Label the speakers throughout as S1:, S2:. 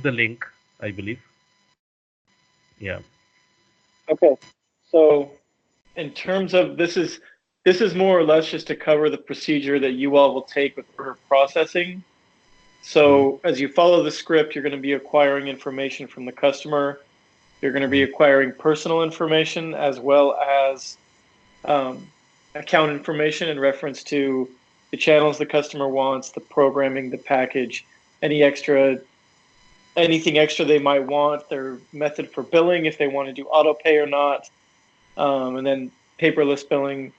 S1: the link, I believe. Yeah.
S2: Okay. So in terms of this is more or less just to cover the procedure that you all will take with order processing.
S1: Mm-hmm.
S2: So as you follow the script, you're going to be acquiring information from the customer. You're going to be acquiring personal information as well as account information in reference to the channels the customer wants, the programming, the package, any extra, anything extra they might want, their method for billing, if they want to do auto pay or not, and then paperless billing.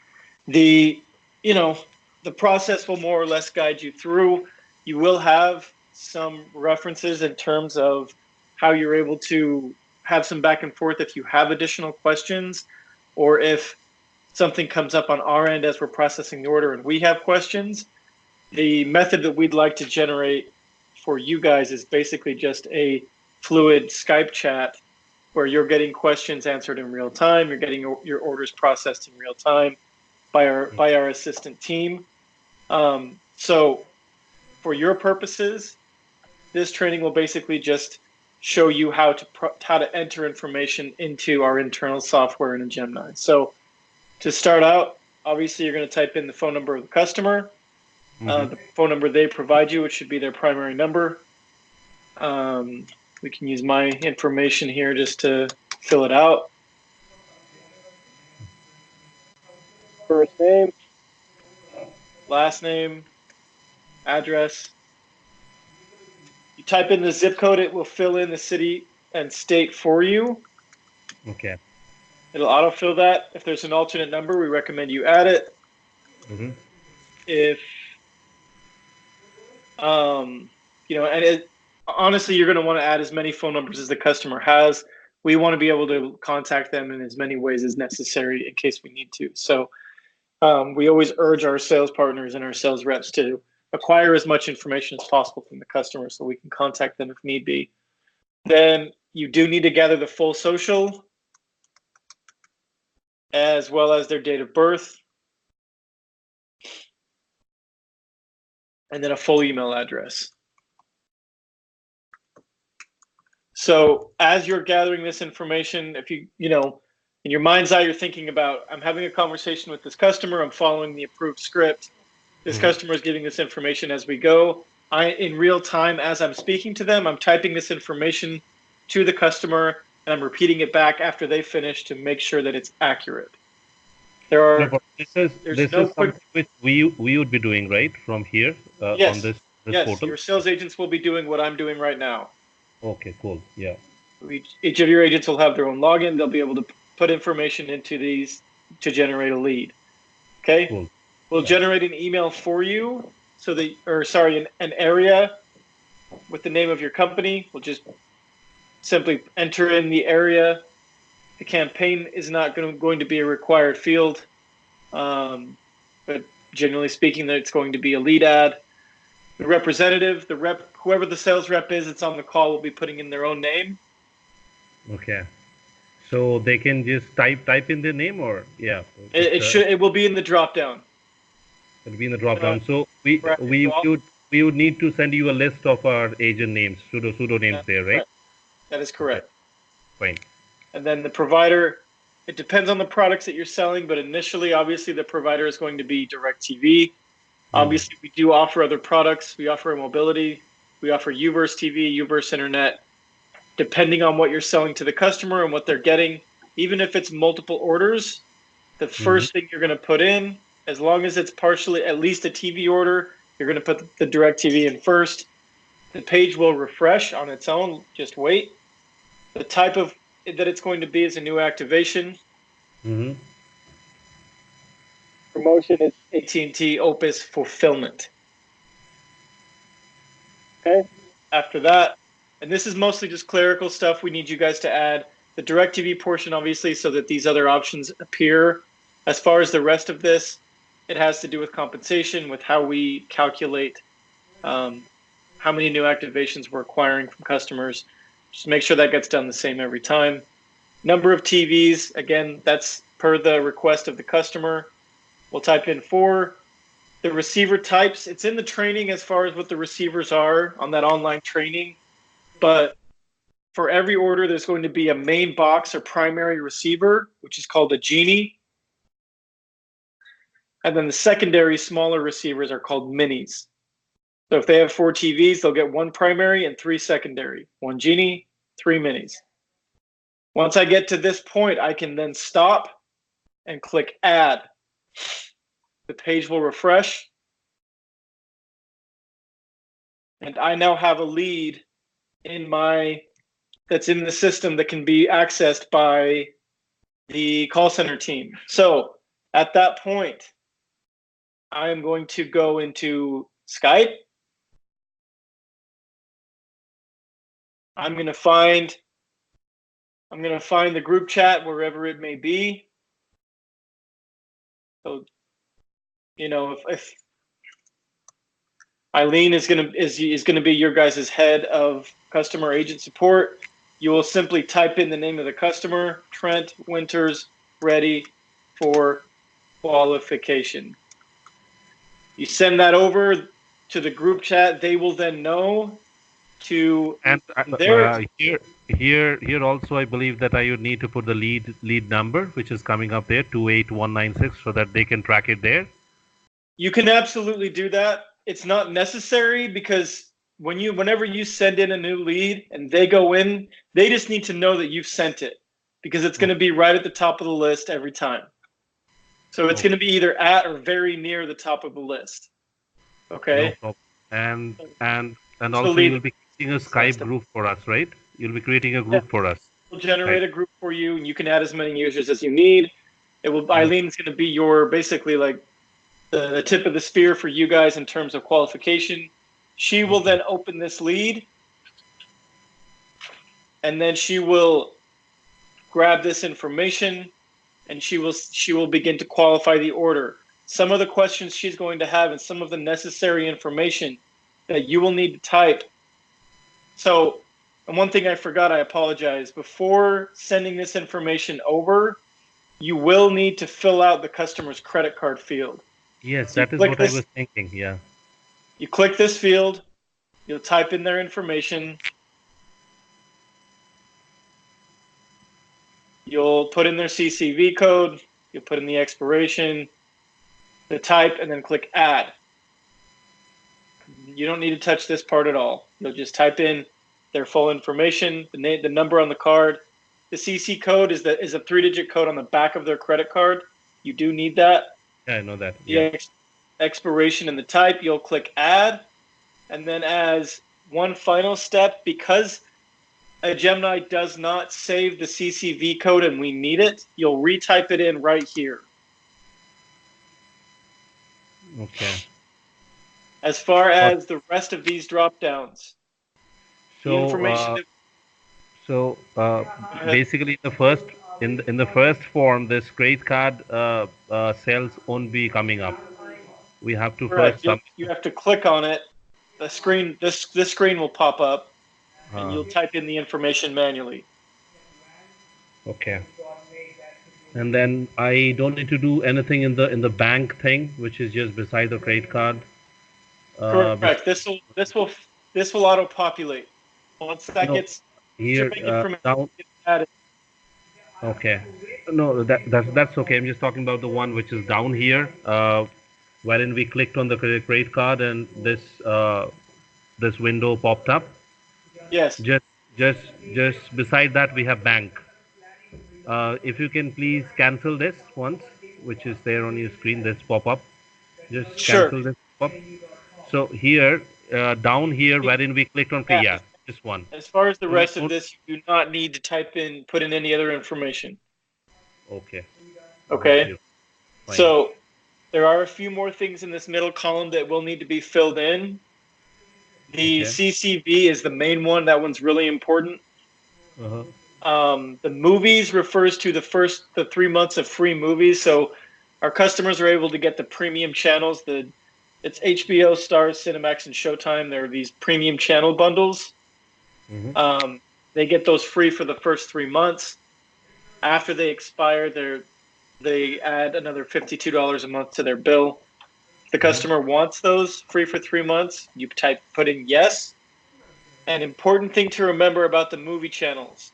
S2: The, you know, the process will more or less guide you through. You will have some references in terms of how you're able to have some back and forth if you have additional questions, or if something comes up on our end as we're processing the order and we have questions. The method that we'd like to generate for you guys is basically just a fluid Skype chat where you're getting questions answered in real time, you're getting your orders processed in real time by our assistant team. So for your purposes, this training will basically just show you how to enter information into our internal software in a Gemini. So to start out, obviously you're going to type in the phone number of the customer, the phone number they provide you, which should be their primary number. We can use my information here just to fill it out. First name, last name, address. You type in the zip code, it will fill in the city and state for you.
S1: Okay.
S2: It'll autofill that. If there's an alternate number, we recommend you add it. If, and honestly, you're going to want to add as many phone numbers as the customer has. We want to be able to contact them in as many ways as necessary in case we need to. So we always urge our sales partners and our sales reps to acquire as much information as possible from the customer so we can contact them if need be. Then you do need to gather the full social as well as their date of birth, and then a full email address. So as you're gathering this information, if in your mind's eye, you're thinking about, I'm having a conversation with this customer, I'm following the approved script. This customer is giving this information as we go. In real time, as I'm speaking to them, I'm typing this information to the customer and I'm repeating it back after they finish to make sure that it's accurate.
S1: This is something which we would be doing, right, from here on this portal?
S2: Your sales agents will be doing what I'm doing right now.
S1: Okay, cool. Yeah.
S2: Each of your agents will have their own login. They'll be able to put information into these to generate a lead. Okay.
S1: Cool.
S2: We'll generate an email for you, an area with the name of your company. We'll just simply enter in the area. The campaign is not going to be a required field, but generally speaking, that it's going to be a lead ad. The representative, the rep, whoever the sales rep is that's on the call, will be putting in their own name.
S1: Okay. So they can just type in their name, or
S2: It will be in the drop down.
S1: It'll be in the drop down. So we would need to send you a list of our agent names, pseudo names there, right?
S2: That is correct.
S1: Okay. Fine.
S2: And then the provider, it depends on the products that you're selling, but initially, obviously, the provider is going to be DIRECTV. Obviously, we do offer other products. We offer mobility. We offer Uverse TV, Uverse Internet. Depending on what you're selling to the customer and what they're getting, even if it's multiple orders, the first thing you're going to put in, as long as it's partially at least a TV order, you're going to put the DIRECTV in first. The page will refresh on its own. Just wait. The type of that it's going to be is a new activation. Promotion is AT&T Opus Fulfillment. Okay. After that, and this is mostly just clerical stuff, we need you guys to add the DIRECTV portion, obviously, so that these other options appear. As far as the rest of this, it has to do with compensation, with how we calculate how many new activations we're acquiring from customers. Just make sure that gets done the same every time. Number of TVs, again, that's per the request of the customer. We'll type in 4. The receiver types, it's in the training as far as what the receivers are on that online training. but for every order, there's going to be a main box or primary receiver, which is called a genie. And then the secondary smaller receivers are called minis. So if they have 4 TVs, they'll get 1 primary and 3 secondary, 1 genie, 3 minis. Once I get to this point, I can then stop and click add. The page will refresh. And I now have a lead that's in the system that can be accessed by the call center team. So at that point, I am going to go into Skype. I'm going to find the group chat wherever it may be. So, if Eileen is going to be your guys' head of customer agent support, you will simply type in the name of the customer, Trent Winters, ready for qualification. You send that over to the group chat. They will then know to
S1: And here also, I believe that I would need to put the lead number, which is coming up there, 28196, so that they can track it there.
S2: You can absolutely do that. It's not necessary because whenever you send in a new lead and they go in, they just need to know that you've sent it because it's going to be right at the top of the list every time. So it's going to be either at or very near the top of the list. Okay.
S1: No problem. And also you'll be creating a Skype group for us, right? You'll be creating a group for us.
S2: We'll generate a group for you, and you can add as many users as you need. Eileen's going to be your basically like the tip of the spear for you guys in terms of qualification. She will then open this lead, and then she will grab this information, and she will begin to qualify the order. Some of the questions she's going to have and some of the necessary information that you will need to type. So, and one thing I forgot, I apologize. Before sending this information over, you will need to fill out the customer's credit card field.
S1: Yes, that is what I was thinking, yeah.
S2: You click this field, you'll type in their information, you'll put in their CCV code, you'll put in the expiration, the type, and then click add. You don't need to touch this part at all. You'll just type in their full information, the name, the number on the card. The CC code is a 3-digit code on the back of their credit card. You do need that.
S1: Yeah, I know that.
S2: The expiration and the type, you'll click add. And then as one final step, because a Gemini does not save the CCV code and we need it, you'll retype it in right here.
S1: Okay.
S2: As far as the rest of these drop downs,
S1: so
S2: the information
S1: basically in the first form, this credit card cells won't be coming up. We have to
S2: correct.
S1: first
S2: You have to click on it. The screen, this screen will pop up, and you'll type in the information manually.
S1: Okay. And then I don't need to do anything in the bank thing, which is just beside the credit card.
S2: Correct. This will auto populate. Once that gets
S1: here down.
S2: Added.
S1: Okay. No, that's okay. I'm just talking about the one which is down here, wherein we clicked on the credit card and this window popped up.
S2: Yes.
S1: Just beside that we have bank. If you can please cancel this once, which is there on your screen, this pop-up. Just cancel this pop-up. So here, down here, wherein we clicked on this one.
S2: As far as the rest of this, you do not need to put in any other information.
S1: Okay.
S2: Okay. So there are a few more things in this middle column that will need to be filled in. The CCV is the main one. That one's really important. The movies refers to the 3 months of free movies. So our customers are able to get the premium channels. It's HBO, Starz, Cinemax, and Showtime. There are these premium channel bundles. They get those free for the first 3 months. After they expire, they add another $52 a month to their bill. If the customer wants those free for 3 months, you put in yes, An important thing to remember about the movie channels: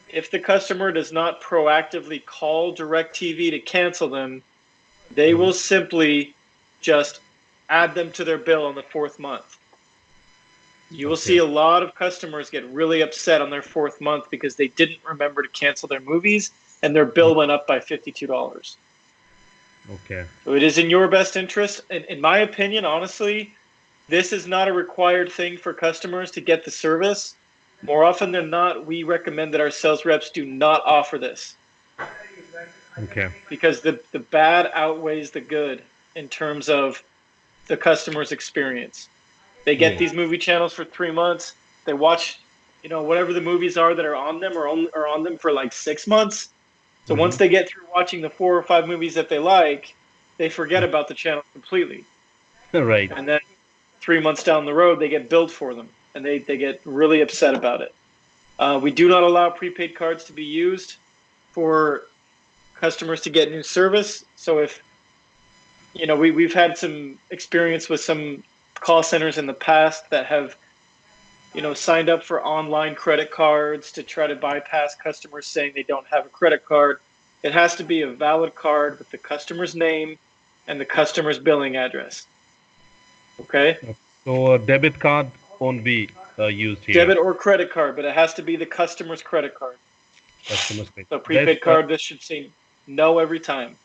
S2: if the customer does not proactively call DIRECTV to cancel them, they will simply just add them to their bill on the 4th month. You will see
S1: Okay.
S2: a lot of customers get really upset on their 4th month because they didn't remember to cancel their movies and their bill went up by $52.
S1: Okay.
S2: So it is in your best interest. In my opinion, honestly, this is not a required thing for customers to get the service. More often than not, we recommend that our sales reps do not offer this
S1: Okay.
S2: because the bad outweighs the good in terms of the customer's experience. They get
S1: Yeah.
S2: these movie channels for 3 months. They watch, whatever the movies are that are on them are on them for like 6 months. So once
S1: Mm-hmm.
S2: they get through watching the 4 or 5 movies that they like, they forget about the channel completely.
S1: Right.
S2: And then 3 months down the road, they get billed for them, and they get really upset about it. We do not allow prepaid cards to be used for customers to get new service. So if we've had some experience with some call centers in the past that have signed up for online credit cards to try to bypass customers saying they don't have a credit card. It has to be a valid card with the customer's name and the customer's billing address. Okay?
S1: So a debit card won't be used here.
S2: Debit or credit card, but it has to be the customer's credit card.
S1: Customers pay.
S2: So
S1: There's
S2: prepaid card, this should say no every time.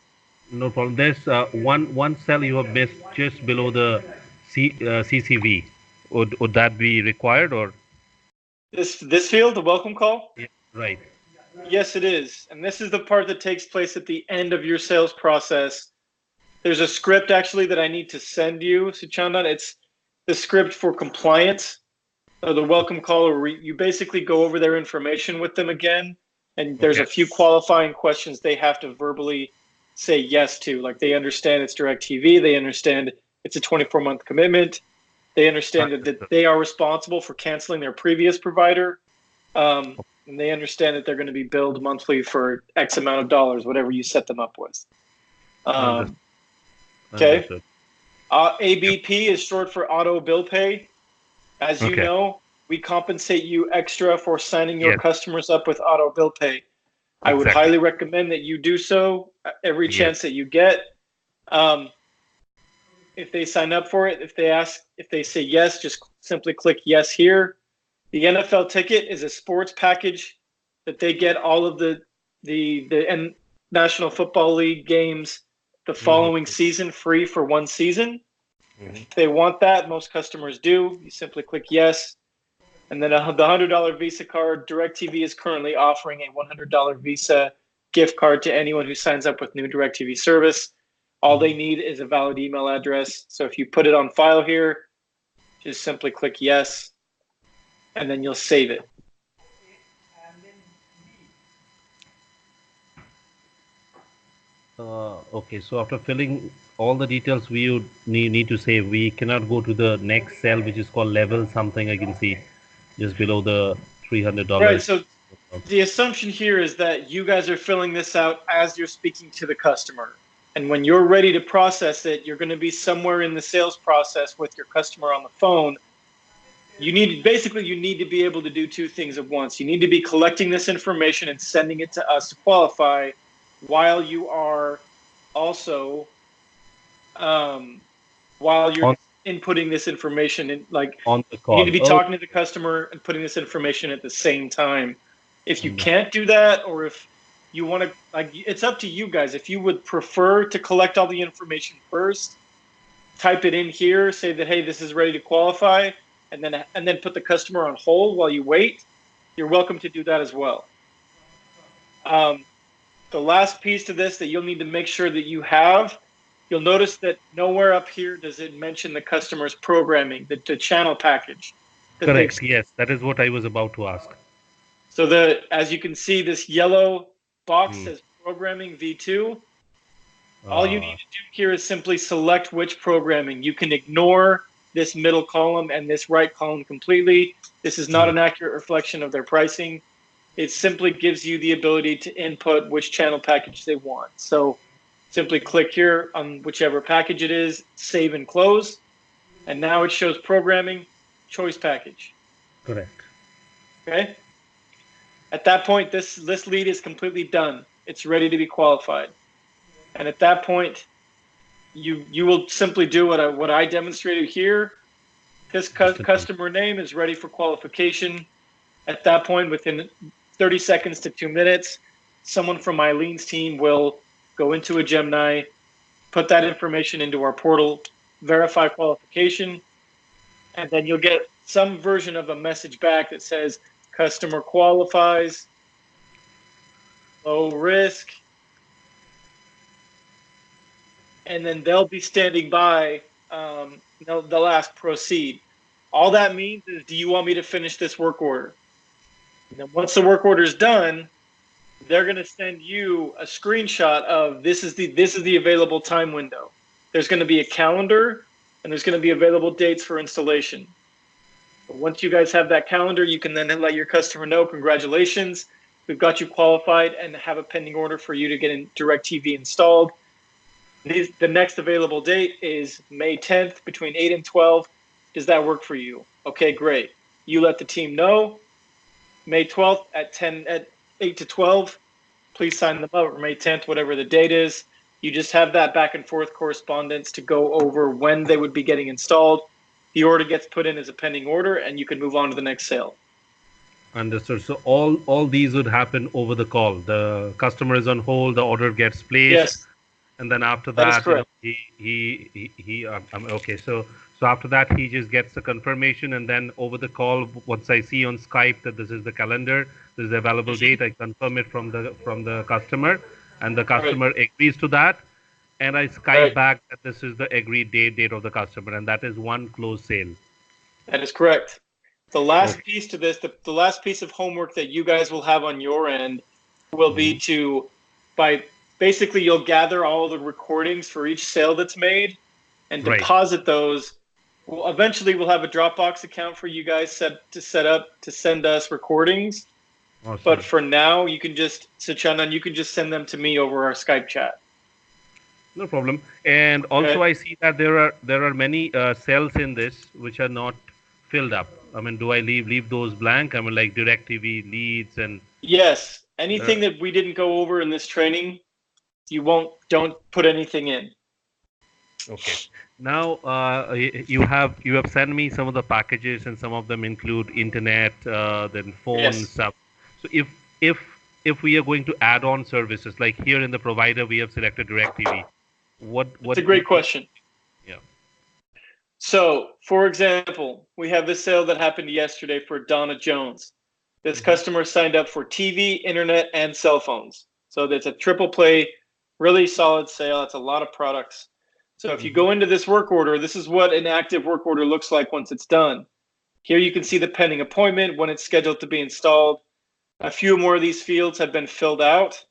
S1: no problem. There's one cell you have missed just below the CCV. Would that be required or?
S2: This field, the welcome call?
S1: Yeah. Right.
S2: Yes, it is. And this is the part that takes place at the end of your sales process. There's a script actually that I need to send you, Suchandan. It's the script for compliance. So the welcome call, where you basically go over their information with them again, and there's
S1: Okay.
S2: a few qualifying questions they have to verbally say yes to. Like they understand it's DIRECTV, they understand it's a 24-month commitment, they understand that they are responsible for canceling their previous provider, and they understand that they're going to be billed monthly for X amount of dollars, whatever you set them up with.
S1: Understood.
S2: Okay.
S1: Understood.
S2: ABP is short for auto bill pay. As you
S1: Okay.
S2: know, we compensate you extra for signing your
S1: Yes.
S2: customers up with auto bill pay. I would
S1: Exactly.
S2: highly recommend that you do so every
S1: Yes.
S2: chance that you get. If they sign up for it, if they say yes, just simply click yes here. The NFL ticket is a sports package that they get all of the National Football League games the following season free for 1 season. If they want that, most customers do. You simply click yes. And then the $100 Visa card, DIRECTV is currently offering a $100 Visa gift card to anyone who signs up with new DIRECTV service. All they need is a valid email address. So if you put it on file here, just simply click yes, and then you'll save it.
S1: Okay, so after filling all the details, we would need to say we cannot go to the next cell, which is called level something. I can see just below the
S2: Right.
S1: $300.
S2: So the assumption here is that you guys are filling this out as you're speaking to the customer. And when you're ready to process it, you're going to be somewhere in the sales process with your customer on the phone. You need to be able to do 2 things at once. You need to be collecting this information and sending it to us to qualify, while you are also while you're
S1: on
S2: inputting this information in, like,
S1: on the
S2: you need
S1: call.
S2: to be
S1: Oh,
S2: talking to the customer and putting this information at the same time. If you
S1: understood.
S2: can't do that, or if you want to, like, it's up to you guys. If you would prefer to collect all the information first, type it in here, say that, hey, this is ready to qualify, and then put the customer on hold while you wait. You're welcome to do that as well. The last piece to this that you'll need to make sure that you have, you'll notice that nowhere up here does it mention the customer's programming, the channel package that they've.
S1: Correct. Yes, that is what I was about to ask.
S2: So as you can see, this yellow box
S1: Hmm.
S2: says programming V2. All you need
S1: Uh,
S2: to do here is simply select which programming. You can ignore this middle column and this right column completely. This is not an accurate reflection of their pricing. It simply gives you the ability to input which channel package they want. So simply click here on whichever package it is, save and close. And now it shows programming, choice package.
S1: Correct.
S2: Okay. At that point, this lead is completely done. It's ready to be qualified. And at that point, you will simply do what I demonstrated here. This
S1: Just a moment.
S2: customer name is ready for qualification. At that point, within 30 seconds to 2 minutes, someone from Eileen's team will go into a Gemini, put that information into our portal, verify qualification, and then you'll get some version of a message back that says customer qualifies, low risk, and then they'll be standing by. They'll ask proceed. All that means is, do you want me to finish this work order? And then once the work order is done, they're going to send you a screenshot of this is the available time window. There's going to be a calendar and there's going to be available dates for installation. But once you guys have that calendar, you can then let your customer know, congratulations, we've got you qualified and have a pending order for you to get in DIRECTV installed. The next available date is May 10th between 8 and 12. Does that work for you? Okay, great. You let the team know. May 12th at 8 to 12, please sign them up, or May 10th, whatever the date is. You just have that back and forth correspondence to go over when they would be getting installed. The order gets put in as a pending order, and you can move on to the next sale.
S1: Understood. So all these would happen over the call. The customer is on hold, the order gets placed,
S2: Yes,
S1: and then after
S2: that is
S1: that,
S2: correct.
S1: okay. So after that, he just gets the confirmation, and then over the call, once I see on Skype that this is the calendar, this is the available date, I confirm it from the customer, and the customer agrees to that, and I Skype back that this is the agreed date of the customer, and that is one closed sale.
S2: That is correct. The last
S1: Okay.
S2: piece to this, the last piece of homework that you guys will have on your end will be to, basically you'll gather all the recordings for each sale that's made and
S1: Right.
S2: deposit those. Well, eventually we'll have a Dropbox account for you guys set up to send us recordings.
S1: Awesome.
S2: But for now, you can just, Chandan, you can just send them to me over our Skype chat.
S1: No problem. And also, I see that there are many cells in this which are not filled up. I mean, do I leave those blank? I mean, like DirecTV leads and
S2: Yes, anything that we didn't go over in this training, don't put anything in.
S1: Okay. Now you have sent me some of the packages, and some of them include internet, then phone stuff. So if we are going to add on services, like here in the provider we have selected DirecTV, what?
S2: It's a great question.
S1: Yeah.
S2: So, for example, we have this sale that happened yesterday for Donna Jones. This customer signed up for TV, internet, and cell phones. So that's a triple play, really solid sale. It's a lot of products. So if you go into this work order, this is what an active work order looks like once it's done. Here you can see the pending appointment, when it's scheduled to be installed. A few more of these fields have been filled out.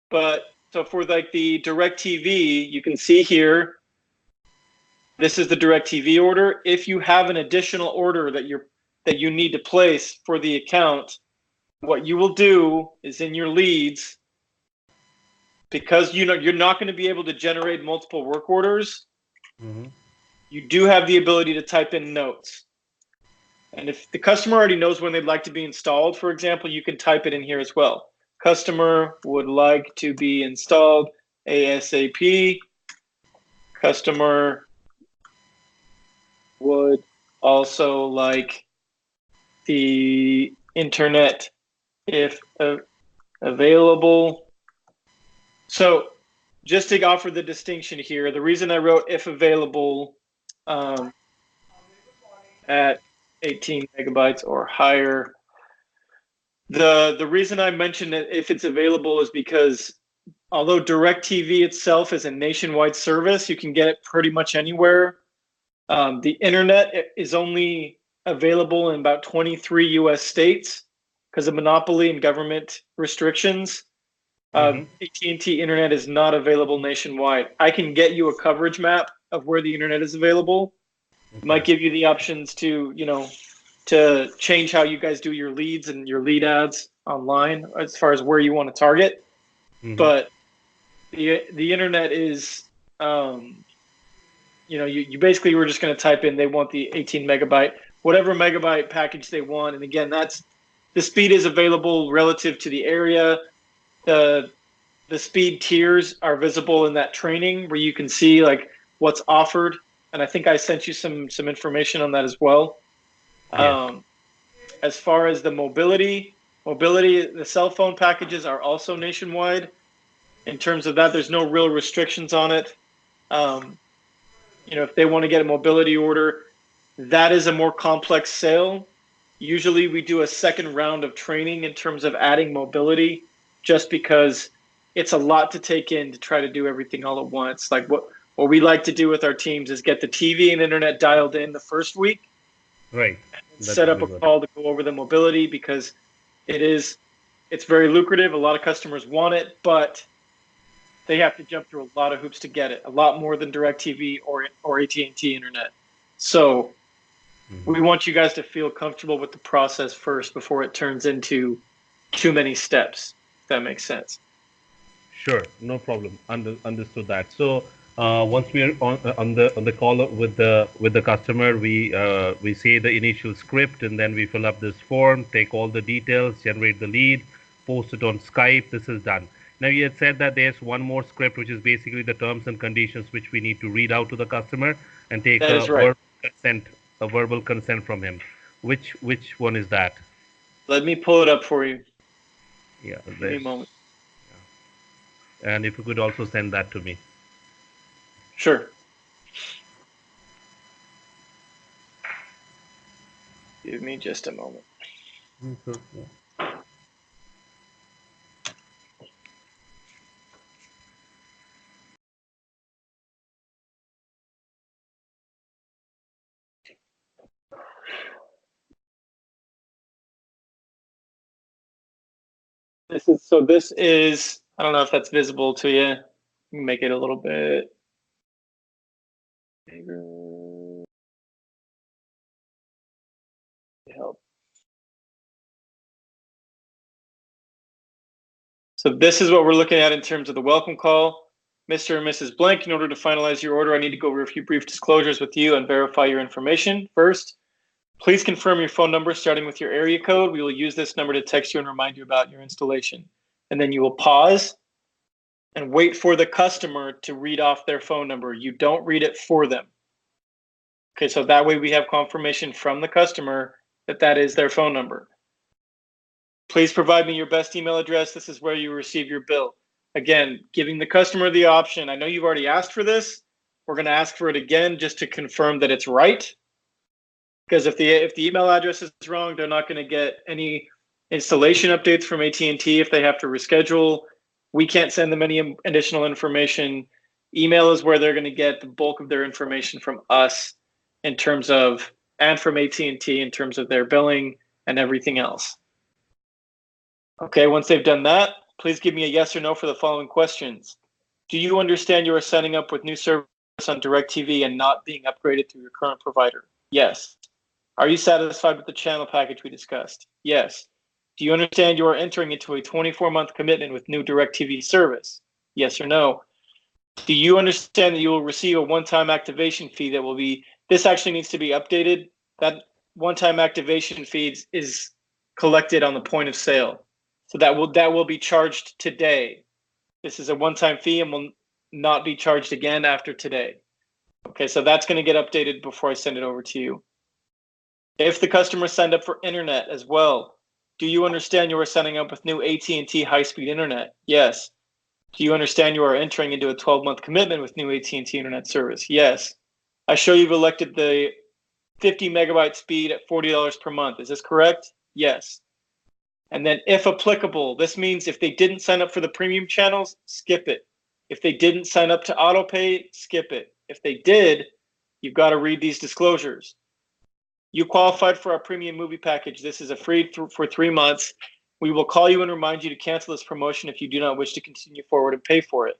S2: But so for like the DirecTV, you can see here, this is the DirecTV order. If you have an additional order that you need to place for the account, what you will do is in your leads, because you're not going to be able to generate multiple work orders, you do have the ability to type in notes. And if the customer already knows when they'd like to be installed, for example, you can type it in here as well. Customer would like to be installed ASAP. Customer would also like the internet if available. So just to offer the distinction here, the reason I wrote if available at 18 megabytes or higher, the reason I mentioned it if it's available is because although DirecTV itself is a nationwide service, you can get it pretty much anywhere. The internet is only available in about 23 US states because of monopoly and government restrictions. AT&T internet is not available nationwide. I can get you a coverage map of where the internet is available. It might give you the options to, to change how you guys do your leads and your lead ads online as far as where you want to target. But the internet is, you basically were just going to type in they want the 18 megabyte. whatever megabyte package they want. And again, the speed is available relative to the area. The speed tiers are visible in that training where you can see like what's offered. And I think I sent you some information on that as well.
S1: Yes.
S2: As far as the mobility, the cell phone packages are also nationwide. In terms of that, there's no real restrictions on it. If they want to get a mobility order, that is a more complex sale. Usually we do a second round of training in terms of adding mobility, just because it's a lot to take in to try to do everything all at once. Like what we like to do with our teams is get the TV and internet dialed in the first week,
S1: Right. That
S2: set
S1: would
S2: up
S1: be
S2: a
S1: good.
S2: call to go over the mobility, because it's very lucrative. A lot of customers want it, but they have to jump through a lot of hoops to get it, a lot more than DirecTV or AT&T internet. So we want you guys to feel comfortable with the process first before it turns into too many steps, if that makes sense.
S1: Sure, no problem. Understood that. So once we are on the call with the customer, we say the initial script, and then we fill up this form, take all the details, generate the lead, post it on Skype. This is done. Now you had said that there's one more script, which is basically the terms and conditions, which we need to read out to the customer and take
S2: That is right.
S1: a verbal consent from him. Which one is that?
S2: Let me pull it up for you.
S1: Yeah,
S2: Give me a moment.
S1: and if you could also send that to me.
S2: Sure. Give me just a moment. This is, I don't know if that's visible to you. Make it a little bit bigger. Help. So this is what we're looking at in terms of the welcome call. Mr. and Mrs. Blank, in order to finalize your order, I need to go over a few brief disclosures with you and verify your information. First, please confirm your phone number starting with your area code. We will use this number to text you and remind you about your installation. And then you will pause and wait for the customer to read off their phone number. You don't read it for them. Okay, so that way we have confirmation from the customer that that is their phone number. Please provide me your best email address. This is where you receive your bill. Again, giving the customer the option. I know you've already asked for this. We're going to ask for it again just to confirm that it's right. Because if the email address is wrong, they're not going to get any installation updates from AT&T if they have to reschedule. We can't send them any additional information. Email is where they're going to get the bulk of their information from us in terms of, and from AT&T in terms of their billing and everything else. Okay, once they've done that, please give me a yes or no for the following questions. Do you understand you are signing up with new service on DirecTV and not being upgraded through your current provider? Yes. Are you satisfied with the channel package we discussed? Yes. Do you understand you are entering into a 24-month commitment with new DirecTV service? Yes or no? Do you understand that you will receive a one-time activation fee that will be, this actually needs to be updated. That one-time activation fee is collected on the point of sale. So that will be charged today. This is a one-time fee and will not be charged again after today. Okay, so that's going to get updated before I send it over to you. If the customer signed up for internet as well, do you understand you are signing up with new AT&T high-speed internet? Yes. Do you understand you are entering into a 12-month commitment with new AT&T internet service? Yes. I show you've elected the 50 megabyte speed at $40 per month. Is this correct? Yes. And then if applicable, this means if they didn't sign up for the premium channels, skip it. If they didn't sign up to autopay, skip it. If they did, you've got to read these disclosures. You qualified for our premium movie package. This is a free for 3 months. We will call you and remind you to cancel this promotion if you do not wish to continue forward and pay for it.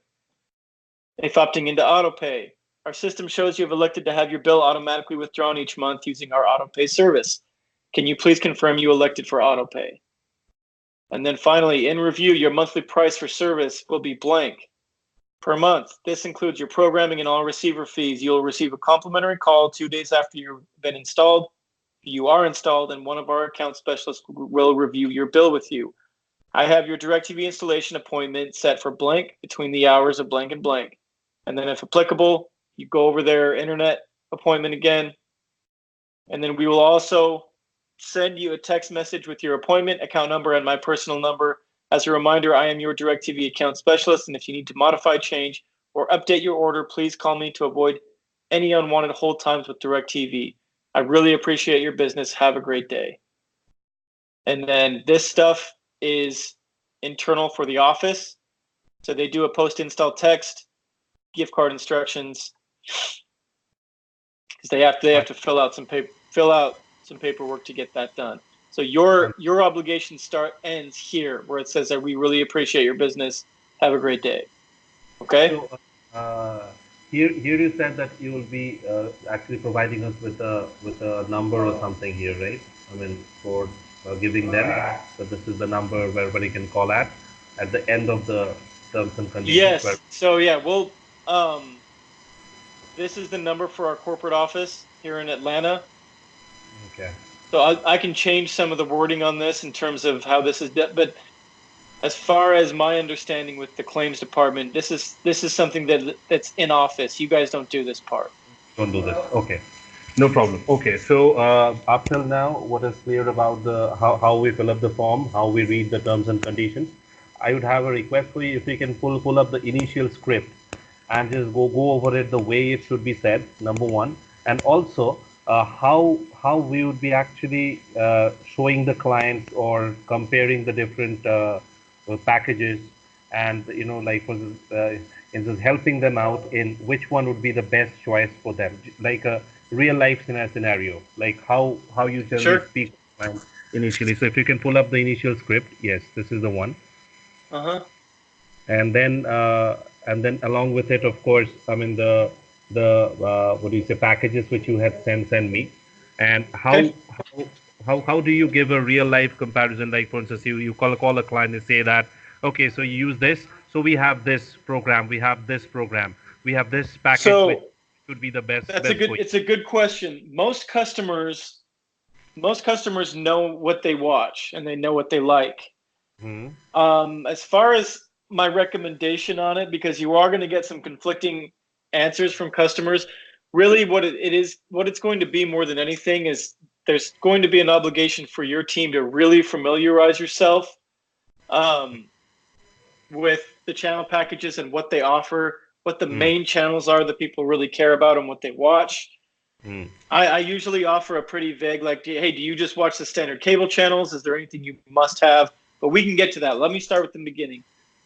S2: If opting into autopay, our system shows you have elected to have your bill automatically withdrawn each month using our autopay service. Can you please confirm you elected for autopay? And then finally, in review, your monthly price for service will be blank per month. This includes your programming and all receiver fees. You'll receive a complimentary call 2 days after you've been installed. you are installed, and one of our account specialists will review your bill with you. I have your DirecTV installation appointment set for blank between the hours of blank and blank. And then if applicable, you go over their internet appointment again. And then we will also send you a text message with your appointment, account number, and my personal number. As a reminder, I am your DirecTV account specialist, and if you need to modify, change, or update your order, please call me to avoid any unwanted hold times with DirecTV. I really appreciate your business. Have a great day. And then this stuff is internal for the office. So they do a post-install text, gift card instructions, because they have to fill out some paperwork to get that done. So your obligation ends here, where it says that we really appreciate your business. Have a great day. Okay.
S1: So here you said that you will be actually providing us with a number or something here, right? I mean, for giving them that this is the number where everybody can call at the end of the terms and conditions.
S2: Yes. So yeah, we'll this is the number for our corporate office here in Atlanta.
S1: Okay.
S2: So I can change some of the wording on this in terms of how this is done, but as far as my understanding with the claims department, this is something that's in office. You guys don't do this part.
S1: Don't do this. Okay. No problem. Okay, so up till now, what is clear about the how we fill up the form, how we read the terms and conditions. I would have a request for you if you can pull up the initial script and just go over it the way it should be said. Number one, and also how we would be actually showing the clients or comparing the different packages, and like for in just helping them out in which one would be the best choice for them, like a real life scenario, like how you generally speak initially. So if you can pull up the initial script, yes, this is the one. And then along with it, of course, I mean the what do you say, packages which you had sent me, and how do you give a real life comparison? Like for instance, you call a client and say that, okay, so you use this, so we have this program, we have this program, we have this package, so, which would be the best.
S2: It's a good question. Most customers know what they watch and they know what they like. As far as my recommendation on it, because you are going to get some conflicting answers from customers, really what it's going to be more than anything is there's going to be an obligation for your team to really familiarize yourself with the channel packages and what they offer, what the main channels are that people really care about and what they watch. I usually offer a pretty vague, like, hey, do you just watch the standard cable channels? Is there anything you must have? But we can get to that. Let me start with the beginning.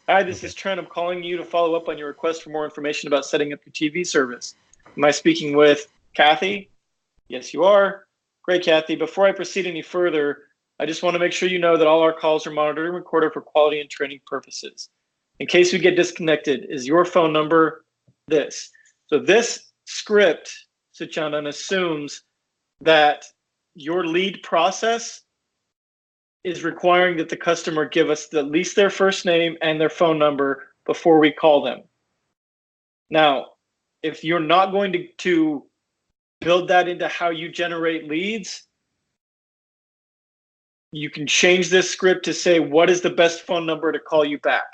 S2: Hi, this is Trent. I'm calling you to follow up on your request for more information about setting up your TV service. Am I speaking with Kathy? Yes, you are. Great, Kathy. Before I proceed any further, I just want to make sure you know that all our calls are monitored and recorded for quality and training purposes. In case we get disconnected, is your phone number this? So this script, Suchandan, assumes that your lead process is requiring that the customer give us at least their first name and their phone number before we call them. Now, if you're not going to build that into how you generate leads, you can change this script to say, what is the best phone number to call you back?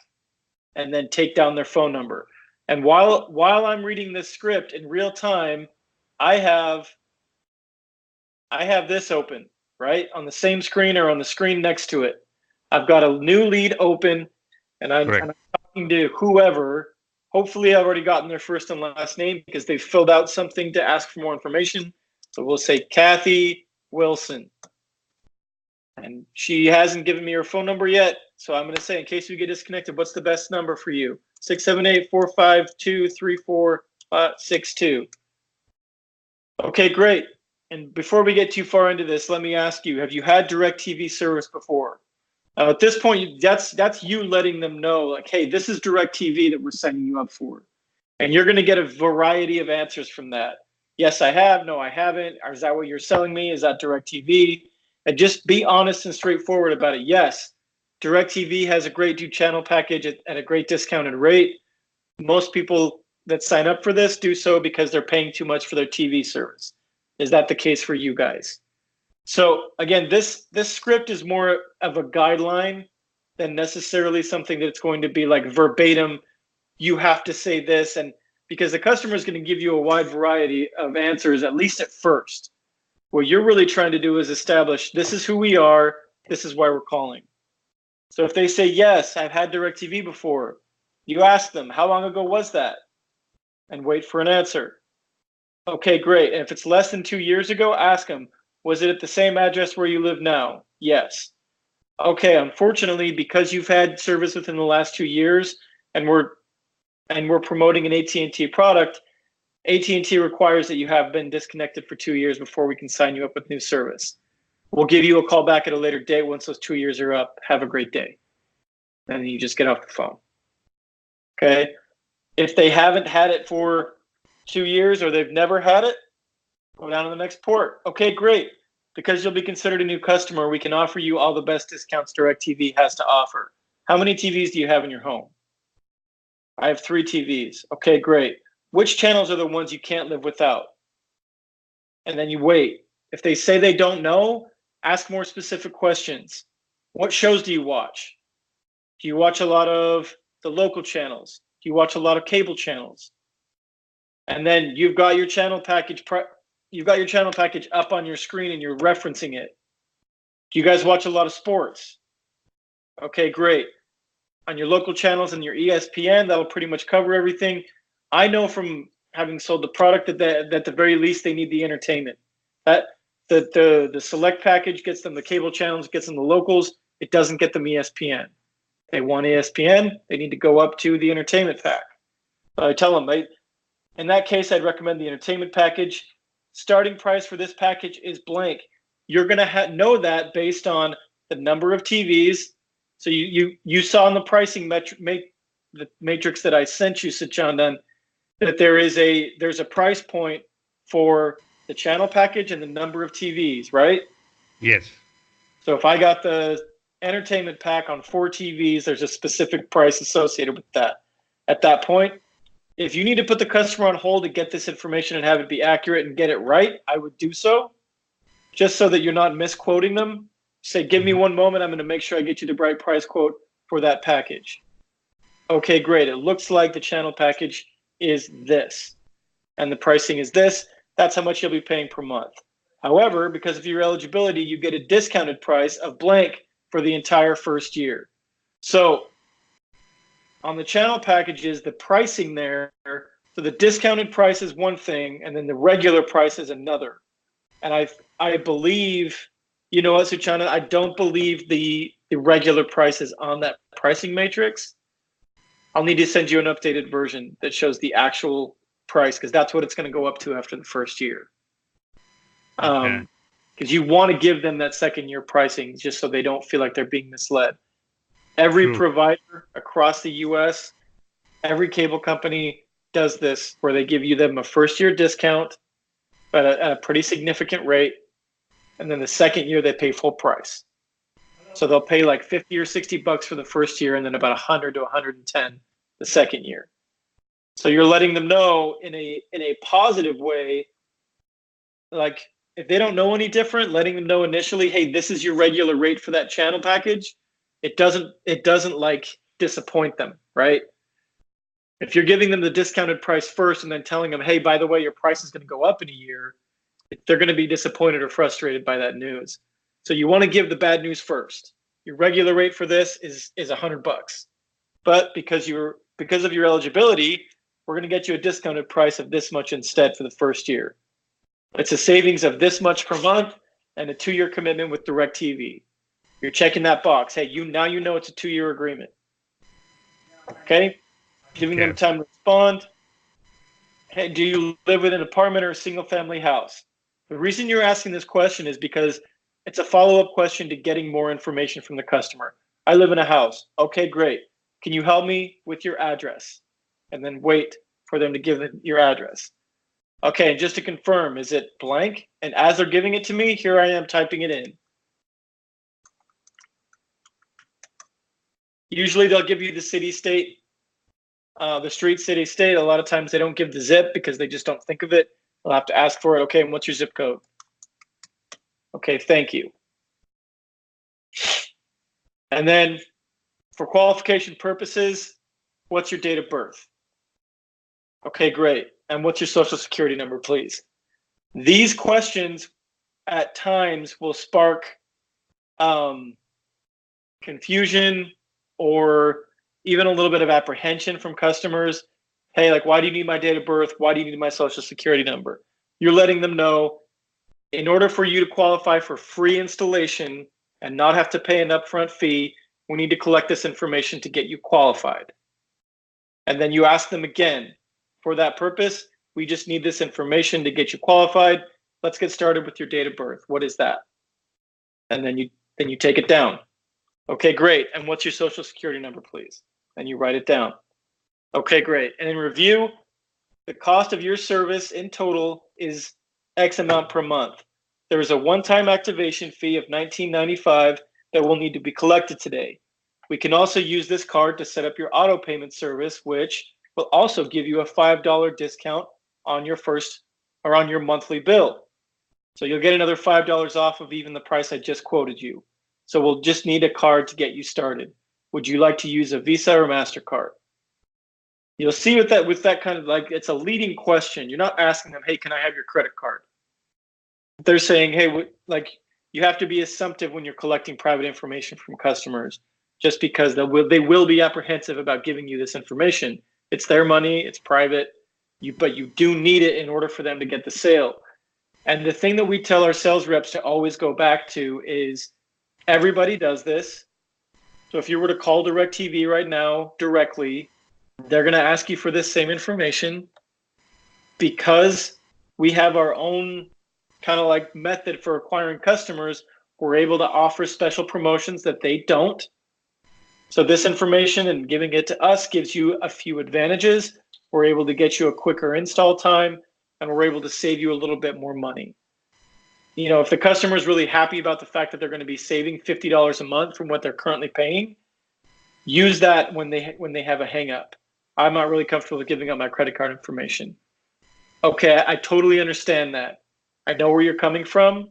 S2: And then take down their phone number. And while I'm reading this script in real time, I have this open, right? On the same screen or on the screen next to it. I've got a new lead open, and I'm talking to whoever. Hopefully I've already gotten their first and last name because they filled out something to ask for more information. So we'll say Kathy Wilson. And she hasn't given me her phone number yet. So I'm going to say, in case we get disconnected, what's the best number for you? 678-452-3462. Okay, great. And before we get too far into this, let me ask you, have you had DirecTV service before? At this point, that's you letting them know, like, hey, this is DirecTV that we're setting you up for. And you're going to get a variety of answers from that. Yes, I have. No, I haven't. Or is that what you're selling me? Is that DirecTV? And just be honest and straightforward about it. Yes, DirecTV has a great new channel package at a great discounted rate. Most people that sign up for this do so because they're paying too much for their TV service. Is that the case for you guys? So again, this script is more of a guideline than necessarily something that's going to be like verbatim. You have to say this, and because the customer is going to give you a wide variety of answers, at least at first. What you're really trying to do is establish this is who we are, this is why we're calling. So if they say, yes, I've had DirecTV before, you ask them, how long ago was that? And wait for an answer. Okay, great. And if it's less than 2 years ago, ask them, was it at the same address where you live now? Yes. Okay, unfortunately, because you've had service within the last 2 years and we're promoting an AT&T product, AT&T requires that you have been disconnected for 2 years before we can sign you up with new service. We'll give you a call back at a later date once those 2 years are up. Have a great day. And then you just get off the phone. Okay. If they haven't had it for 2 years or they've never had it, go down to the next port. Okay, great. Because you'll be considered a new customer, we can offer you all the best discounts DirecTV has to offer. How many TVs do you have in your home? I have 3 TVs. Okay, great. Which channels are the ones you can't live without? And then you wait. If they say they don't know, ask more specific questions. What shows do you watch? Do you watch a lot of the local channels? Do you watch a lot of cable channels? And then you've got your channel package up on your screen and you're referencing it. Do you guys watch a lot of sports? Okay, great. On your local channels and your ESPN, that'll pretty much cover everything. I know from having sold the product that at the very least they need the entertainment. That the select package gets them the cable channels, gets them the locals. It doesn't get them ESPN. They want ESPN. They need to go up to the entertainment pack. I tell them, in that case, I'd recommend the entertainment package. Starting price for this package is blank. You're going to know that based on the number of TVs. So you saw in the pricing the matrix that I sent you, Sachandan, that there's a price point for the channel package and the number of TVs, right?
S1: Yes.
S2: So if I got the entertainment pack on 4 TVs, there's a specific price associated with that. At that point, if you need to put the customer on hold to get this information and have it be accurate and get it right, I would do so, just so that you're not misquoting them. Say, give me 1 moment. I'm going to make sure I get you the right price quote for that package. Okay, great. It looks like the channel package is this, and the pricing is this. That's how much you'll be paying per month. However, because of your eligibility, you get a discounted price of blank for the entire first year. So on the channel packages, the pricing there, so the discounted price is one thing, and then the regular price is another. And I believe, you know what, Suchana, I don't believe the regular price is on that pricing matrix. I'll need to send you an updated version that shows the actual price, because that's what it's going to go up to after the first year. Because you want to give them that second year pricing just so they don't feel like they're being misled. Every provider across the US, every cable company does this, where they give them a first year discount at a pretty significant rate. And then the second year they pay full price. So they'll pay like 50 or 60 bucks for the first year and then about 100 to 110 the second year. So you're letting them know in a positive way, like if they don't know any different, letting them know initially, hey, this is your regular rate for that channel package. It doesn't like disappoint them, right? If you're giving them the discounted price first and then telling them, hey, by the way, your price is going to go up in a year, they're going to be disappointed or frustrated by that news. So you want to give the bad news first. Your regular rate for this is 100 bucks. But because of your eligibility, we're going to get you a discounted price of this much instead for the first year. It's a savings of this much per month and a 2-year commitment with DirecTV. You're checking that box. Hey, now you know it's a 2-year agreement. Okay? Giving them time to respond. Hey, do you live in an apartment or a single family house? The reason you're asking this question is because it's a follow-up question to getting more information from the customer. I live in a house. Okay, great. Can you help me with your address? And then wait for them to give your address. Okay, just to confirm, is it blank? And as they're giving it to me, here I am typing it in. Usually they'll give you the city, state, the street, city, state. A lot of times they don't give the zip because they just don't think of it. They'll have to ask for it. Okay, and what's your zip code? Okay, thank you. And then for qualification purposes, what's your date of birth? Okay, great. And what's your social security number, please? These questions at times will spark confusion or even a little bit of apprehension from customers. Hey, like, why do you need my date of birth? Why do you need my social security number? You're letting them know, in order for you to qualify for free installation and not have to pay an upfront fee, we need to collect this information to get you qualified. And then you ask them again, for that purpose, we just need this information to get you qualified. Let's get started with your date of birth. What is that? And then you take it down. Okay, great. And what's your social security number, please? And you write it down. Okay, great. And in review, the cost of your service in total is X amount per month. There is a one-time activation fee of $19.95 that will need to be collected today. We can also use this card to set up your auto payment service, which will also give you a $5 discount on your first or on your monthly bill. So you'll get another $5 off of even the price I just quoted you. So we'll just need a card to get you started. Would you like to use a Visa or MasterCard? You'll see with that kind of, like, it's a leading question. You're not asking them, hey, can I have your credit card? They're saying, hey, like, you have to be assumptive when you're collecting private information from customers, just because they will be apprehensive about giving you this information. It's their money, it's private, but you do need it in order for them to get the sale. And the thing that we tell our sales reps to always go back to is, everybody does this. So if you were to call DIRECTV right now directly, they're going to ask you for this same information. Because we have our own kind of like method for acquiring customers, we're able to offer special promotions that they don't. So this information and giving it to us gives you a few advantages. We're able to get you a quicker install time, and we're able to save you a little bit more money. You know, if the customer is really happy about the fact that they're going to be saving $50 a month from what they're currently paying, use that when they have a hang up. I'm not really comfortable with giving up my credit card information. Okay, I totally understand that. I know where you're coming from,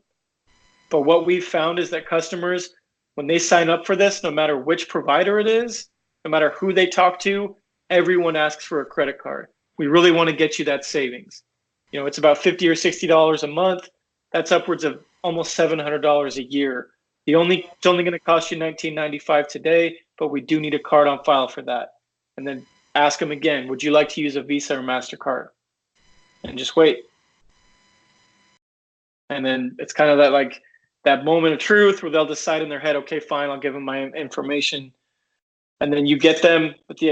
S2: but what we've found is that customers, when they sign up for this, no matter which provider it is, no matter who they talk to, everyone asks for a credit card. We really want to get you that savings. You know, it's about $50 or $60 a month. That's upwards of almost $700 a year. It's only going to cost you $19.95 today, but we do need a card on file for that. And then ask them again, would you like to use a Visa or MasterCard? And just wait. And then it's kind of that moment of truth where they'll decide in their head, okay, fine, I'll give them my information. And then you get them with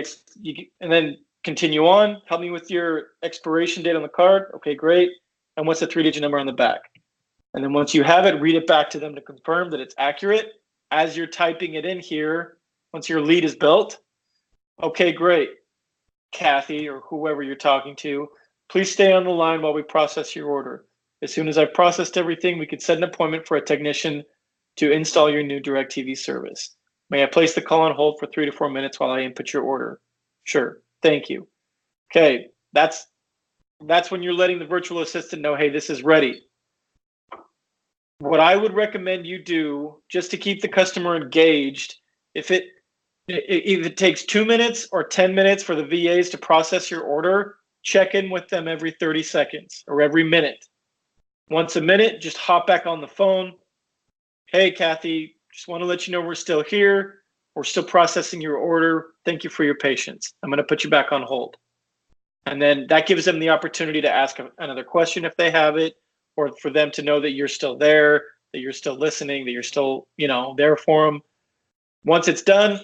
S2: and then continue on. Help me with your expiration date on the card. Okay, great. And what's the 3-digit number on the back? And then once you have it, read it back to them to confirm that it's accurate. As you're typing it in here, once your lead is built, okay, great. Kathy, or whoever you're talking to, please stay on the line while we process your order. As soon as I've processed everything, we can set an appointment for a technician to install your new DIRECTV service. May I place the call on hold for 3 to 4 minutes while I input your order? Sure, thank you. Okay, that's when you're letting the virtual assistant know, hey, this is ready. What I would recommend you do, just to keep the customer engaged, if it takes 2 minutes or 10 minutes for the VAs to process your order, check in with them every 30 seconds or every minute. Once a minute, just hop back on the phone. Hey, Kathy, just want to let you know we're still here. We're still processing your order. Thank you for your patience. I'm going to put you back on hold. And then that gives them the opportunity to ask another question if they have it, or for them to know that you're still there, that you're still listening, that you're still, there for them. Once it's done,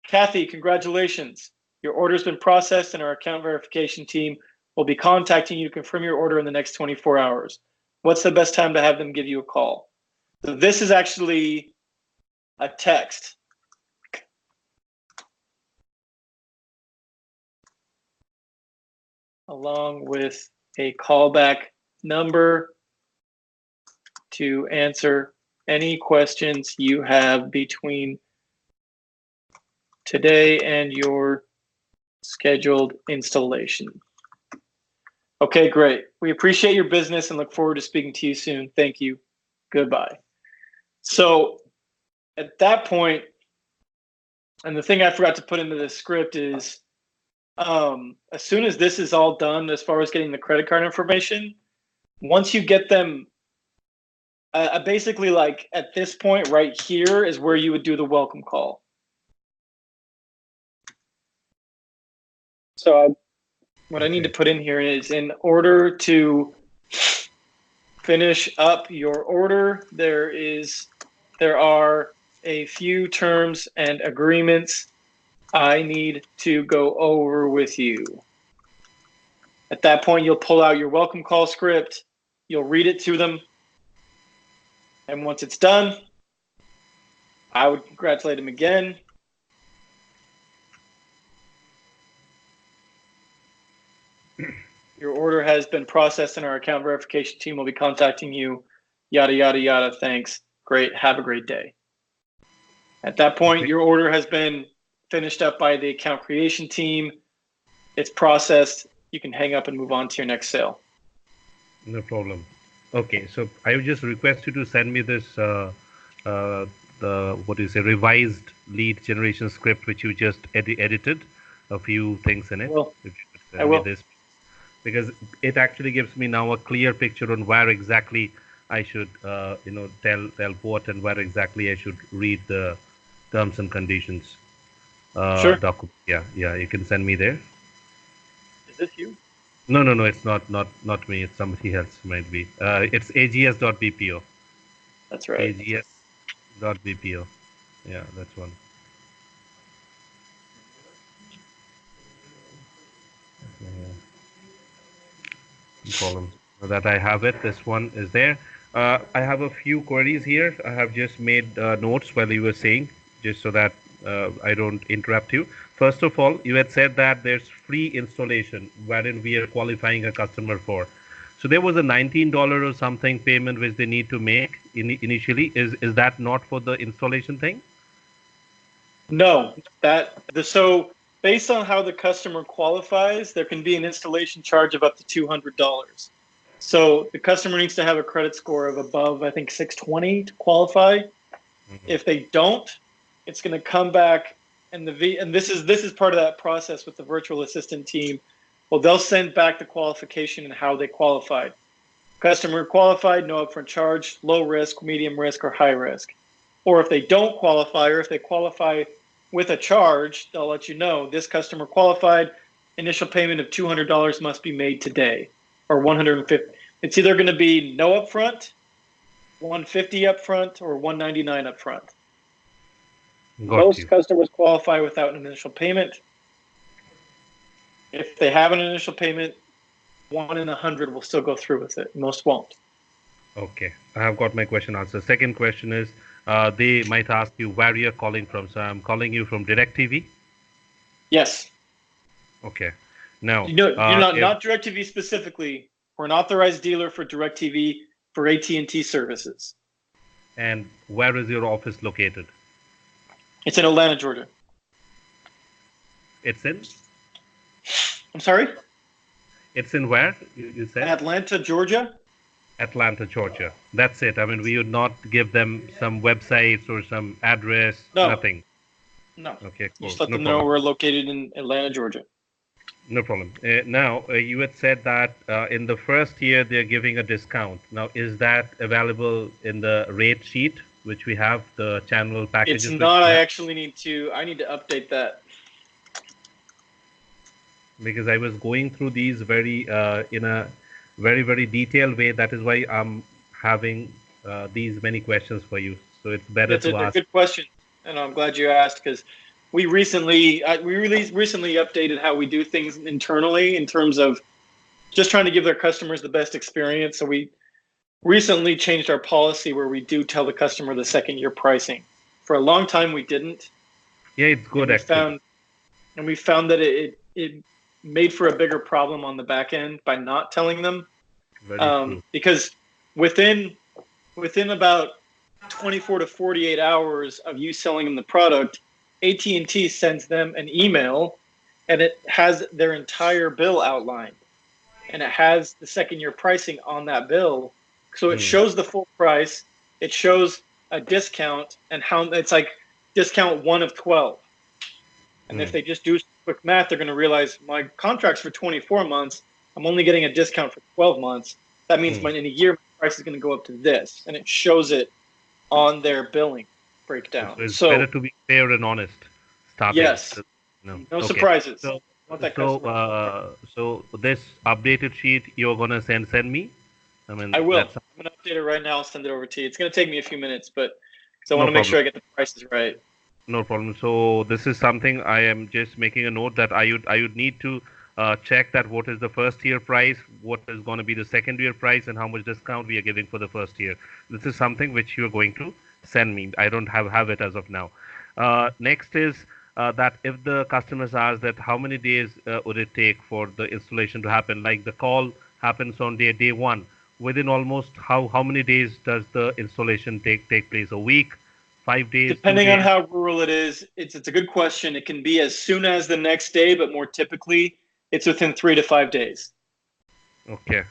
S2: Kathy, congratulations. Your order's been processed, and our account verification team will be contacting you to confirm your order in the next 24 hours. What's the best time to have them give you a call? So this is actually a text. Along with a callback number to answer any questions you have between today and your scheduled installation. Okay, great. We appreciate your business and look forward to speaking to you soon. Thank you. Goodbye. So at that point, and the thing I forgot to put into the script is, as soon as this is all done, as far as getting the credit card information, once you get them, basically like at this point right here is where you would do the welcome call. So what I need to put in here is, in order to finish up your order, there are a few terms and agreements I need to go over with you. At that point, you'll pull out your welcome call script, you'll read it to them, and once it's done, I would congratulate them again. Your order has been processed and our account verification team will be contacting you, yada, yada, yada, thanks, great, have a great day. At that point, your order has been finished up by the account creation team, it's processed, you can hang up and move on to your next sale.
S1: No problem. Okay, so I would just request you to send me this, revised lead generation script, which you just edited a few things in it.
S2: Well,
S1: if you could
S2: I
S1: send
S2: will.
S1: me this, because it actually gives me now a clear picture on where exactly I should, tell what and where exactly I should read the terms and conditions.
S2: Sure.
S1: Document. Yeah, you can send me there.
S2: Is this you?
S1: No, it's not me. It's somebody else. Might be. It's ags.bpo.
S2: That's right.
S1: ags.bpo. Yeah, that's one. Column that I have it. This one is there. I have a few queries here. I have just made notes while you were saying, just so that I don't interrupt you. First of all, you had said that there's free installation, wherein we are qualifying a customer for. So there was a $19 or something payment which they need to make initially. Is that not for the installation thing?
S2: No, so based on how the customer qualifies, there can be an installation charge of up to $200. So the customer needs to have a credit score of above, I think, 620 to qualify. Mm-hmm. If they don't, it's going to come back, and this is part of that process with the virtual assistant team. Well, they'll send back the qualification and how they qualified. Customer qualified, no upfront charge, low risk, medium risk, or high risk. Or if they don't qualify, or if they qualify with a charge, they'll let you know this customer qualified, initial payment of $200 must be made today, or $150. It's either going to be no upfront, $150 upfront, or $199 upfront. Most customers qualify without an initial payment. If they have an initial payment, 1 in 100 will still go through with it. Most won't.
S1: Okay, I have got my question answered. Second question is, they might ask you where you're calling from. So I'm calling you from DIRECTV.
S2: Yes.
S1: Okay. Now,
S2: you're not DIRECTV specifically. We're an authorized dealer for DIRECTV for AT&T services.
S1: And where is your office located?
S2: It's in Atlanta, Georgia.
S1: It's in?
S2: I'm sorry?
S1: It's in where, you said?
S2: Atlanta, Georgia.
S1: Atlanta, Georgia. That's it. I mean, we would not give them some websites or some address, nothing.
S2: No.
S1: Okay, cool.
S2: Just let them know we're located in Atlanta, Georgia.
S1: No problem. Now, you had said that in the first year they're giving a discount. Now, is that available in the rate sheet, which we have, the channel packages?
S2: It's not. I need to update that.
S1: Because I was going through these in a very detailed way. That is why I'm having these many questions for you. So it's better to ask.
S2: That's a good question, and I'm glad you asked, because we recently updated how we do things internally in terms of just trying to give their customers the best experience. So we recently changed our policy where we do tell the customer the second year pricing. For a long time, we didn't.
S1: Yeah, it's good.
S2: We found that it made for a bigger problem on the back end by not telling them. Because within about 24 to 48 hours of you selling them the product, AT&T sends them an email, and it has their entire bill outlined, and it has the second year pricing on that bill. So it shows the full price. it shows a discount and how it's like discount 1 of 12. And if they just do quick math, they're going to realize my contract's for 24 months. I'm only getting a discount for 12 months. That means in a year, my price is going to go up to this. And it shows it on their billing breakdown.
S1: So it's better to be fair and honest.
S2: Yes. No surprises.
S1: So this updated sheet you're going to send me?
S2: I mean, I will. I'm going to update it right now. I'll send it over to you. It's going to take me a few minutes, but because I want to make sure I get the prices right.
S1: No problem. So this is something I am just making a note that I would need to check that what is the first year price, what is going to be the second year price, and how much discount we are giving for the first year. This is something which you are going to send me. I don't have it as of now. Next is that if the customers ask that how many days would it take for the installation to happen, like the call happens on day one, within almost how many days does the installation take place? A week? 5 days?
S2: Depending on how rural it is, it's a good question. It can be as soon as the next day, but more typically, it's within 3 to 5 days.
S1: Okay,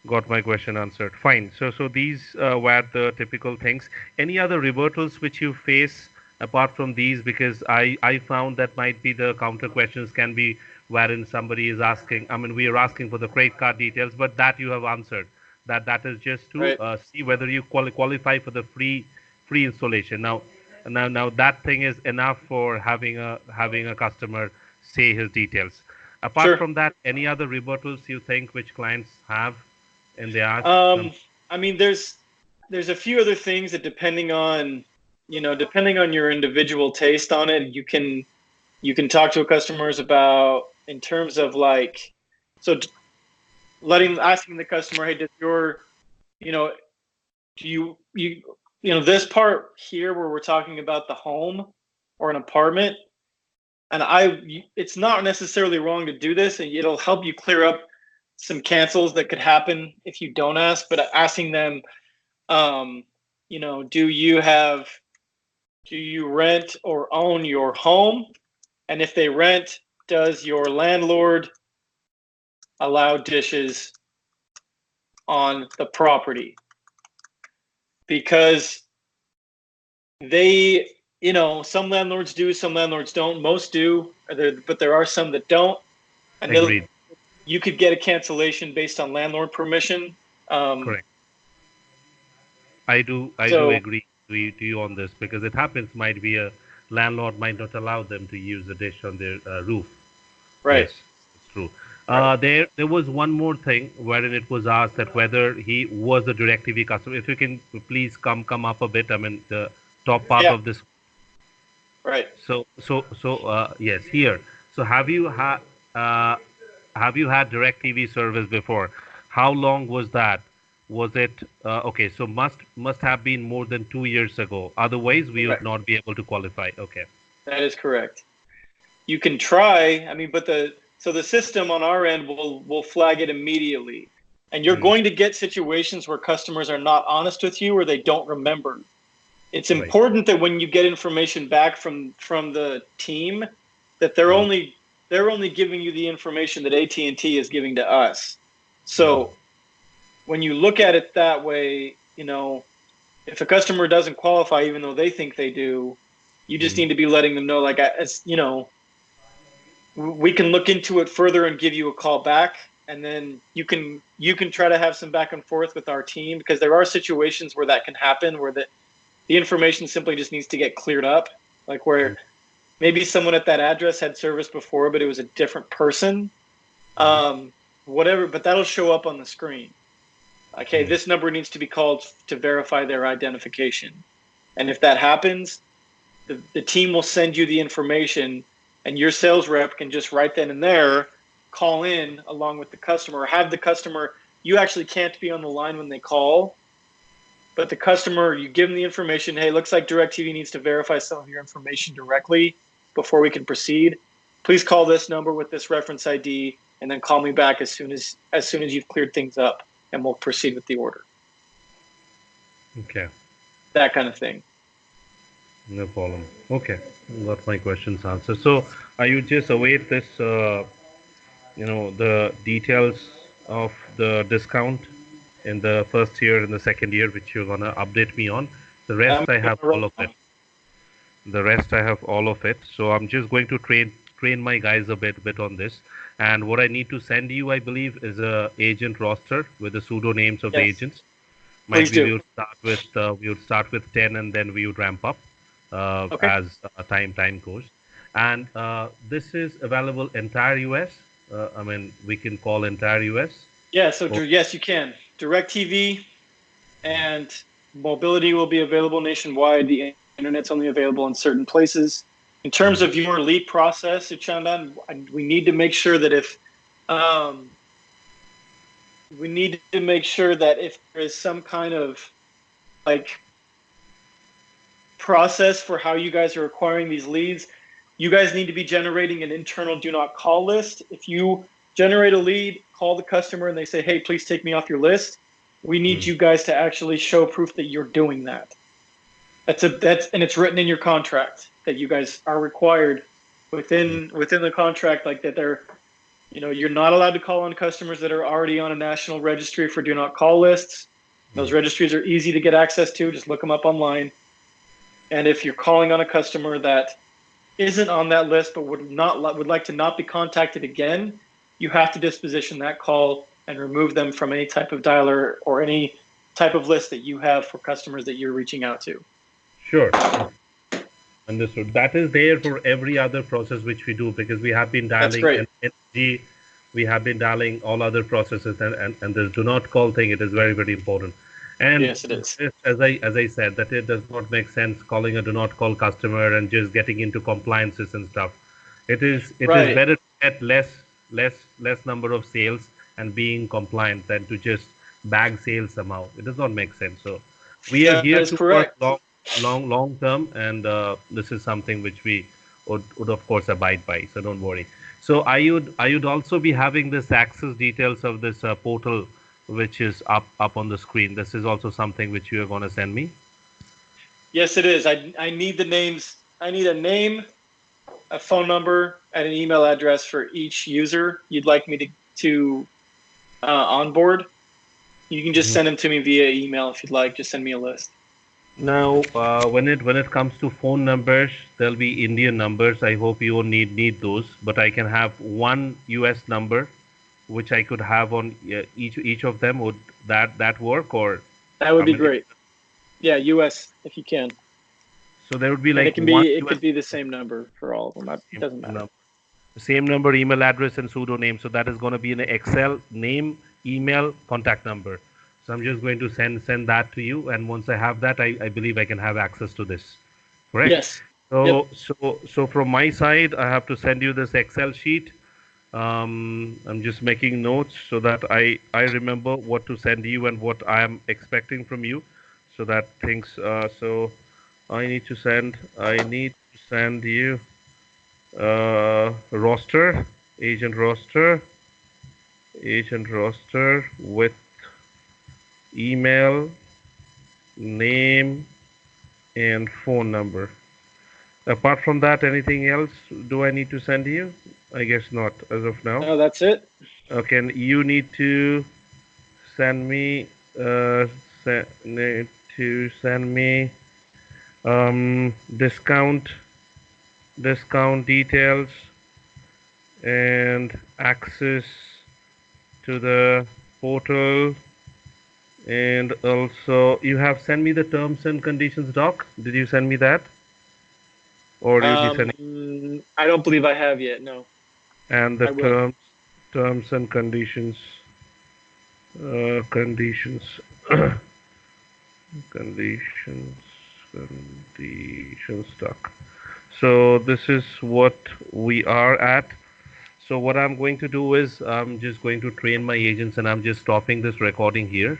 S1: got my question answered. Fine. So these were the typical things. Any other rebuttals which you face apart from these? Because I found that might be the counter questions can be wherein somebody is asking. I mean, we are asking for the credit card details, but that you have answered. That is just to see whether you qualify for the free installation. Now that thing is enough for having a customer say his details. Apart from that, any other rebuttals you think which clients have in their ask?
S2: I mean, there's a few other things that depending on your individual taste on it, you can talk to customers about in terms of like, so asking the customer, hey, does your, do you this part here where we're talking about the home or an apartment, and it's not necessarily wrong to do this, and it'll help you clear up some cancels that could happen if you don't ask, but asking them, do you rent or own your home? And if they rent, does your landlord allow dishes on the property? Because they, some landlords do, some landlords don't. Most do, but there are some that don't. And
S1: Agreed.
S2: You could get a cancellation based on landlord permission.
S1: Correct. I do agree to you on this, because it happens. Might be a landlord might not allow them to use a dish on their roof.
S2: Right.
S1: Yes, it's true. There was one more thing wherein it was asked that whether he was a DIRECTV customer. If you can please come up a bit. I mean the top part of this.
S2: Right.
S1: So yes, here. So have you had DIRECTV service before? How long was that? Was it okay? So must have been more than 2 years ago. Otherwise, we would not be able to qualify. Okay.
S2: That is correct. You can try. I mean, but the system on our end will flag it immediately, and you're going to get situations where customers are not honest with you or they don't remember. It's important that when you get information back from the team, that they're only giving you the information that AT&T is giving to us. So when you look at it that way, if a customer doesn't qualify, even though they think they do, you just need to be letting them know, like, we can look into it further and give you a call back, and then you can try to have some back and forth with our team, because there are situations where that can happen, where the information simply just needs to get cleared up, like where maybe someone at that address had service before, but it was a different person, whatever, but that'll show up on the screen. Okay, this number needs to be called to verify their identification. And if that happens, the team will send you the information, and your sales rep can just right then and there call in along with the customer, or have the customer, you actually can't be on the line when they call, but the customer, you give them the information, hey, looks like DIRECTV needs to verify some of your information directly before we can proceed. Please call this number with this reference ID, and then call me back as soon as you've cleared things up, and we'll proceed with the order.
S1: Okay.
S2: That kind of thing.
S1: No problem. Okay, got my questions answered. So, you just await this, the details of the discount in the first year and the second year, which you're gonna update me on. The rest
S2: I'm
S1: I have all
S2: right
S1: of it.
S2: now.
S1: The rest I have all of it. So I'm just going to train my guys a bit on this. And what I need to send you, I believe, is a agent roster with the pseudo names of the
S2: Yes,
S1: agents. Might
S2: please
S1: be
S2: do.
S1: we would start with 10 and then we would ramp up
S2: Okay.
S1: as time goes. And this is available entire US. I mean, we can call entire US.
S2: Yeah, so
S1: Or,
S2: yes, you can. DirecTV and mobility will be available nationwide. The internet's only available in certain places. In terms
S1: Mhm.
S2: of your lead process, Chandan, we need to make sure that um, if there is some kind of like process for how you guys are acquiring these leads, you guys need to be generating an internal do not call list. If you generate a lead, call the customer and they say, hey, please take me off your list, we need
S1: Mhm.
S2: you guys to actually show proof that you're doing that. And it's written in your contract that you guys are required within the contract, like that you're not allowed to call on customers that are already on a national registry for do not call lists. Those registries are easy to get access to. Just look them up online. And if you're calling on a customer that isn't on that list but would like to not be contacted again, you have to disposition that call and remove them from any type of dialer or any type of list that you have for customers that you're reaching out to.
S1: Sure. Understood. That is there for every other process which we do because we have been
S2: That's
S1: dialing
S2: great.
S1: an energy, we have been dialing all other processes, and this do not call thing. It is very important. And
S2: Yes, it is.
S1: just as I said, that it does not make sense calling a do not call customer and just getting into compliances and stuff. It is
S2: Right.
S1: better to get less number of sales and being compliant than to just bag sales somehow. It does not make sense. So we are
S2: That
S1: here
S2: is
S1: to work
S2: correct.
S1: long term, and this is something which we would of course abide by. So don't worry. So I would also be having this access details of this portal which is up on the screen. This is also something which you are going to send me.
S2: Yes, it is. I need the names. I need a name, a phone number, and an email address for each user you'd like me to onboard. You can just
S1: Mhm.
S2: send them to me via email if you'd like. Just send me a list.
S1: Now, when it comes to phone numbers, there'll be Indian numbers. I hope you won't need those, but I can have one US number, which I could have on each of them. Would that work? Or
S2: That would
S1: I
S2: be
S1: mean,
S2: great. Yeah, US if you can,
S1: so there would be
S2: and
S1: like one
S2: it
S1: US
S2: could be the same number for all of them. It
S1: same
S2: doesn't matter.
S1: number, same number, email address, and pseudo name. So that is going to be in Excel name, email, contact number. So I'm just going to send that to you, and once I have that, I believe I can have access to this. Correct.
S2: Yes. Yep.
S1: So from my side, I have to send you this Excel sheet. I'm just making notes so that I remember what to send you and what I am expecting from you, so that things. So I need to send you roster, agent roster, agent roster with email, name, and phone number. Apart from that, anything else do I need to send you? I guess not as of now.
S2: No, that's it.
S1: Okay, and you need to send me uh need to send me discount details and access to the portal, and also you have sent me the terms and conditions doc. Did you send me that, or you'll be sending?
S2: I don't believe I have yet. No,
S1: And the
S2: I will.
S1: terms and conditions conditions conditions doc. So this is what we are at. So what I'm going to do is I'm just going to train my agents, and I'm just stopping this recording here.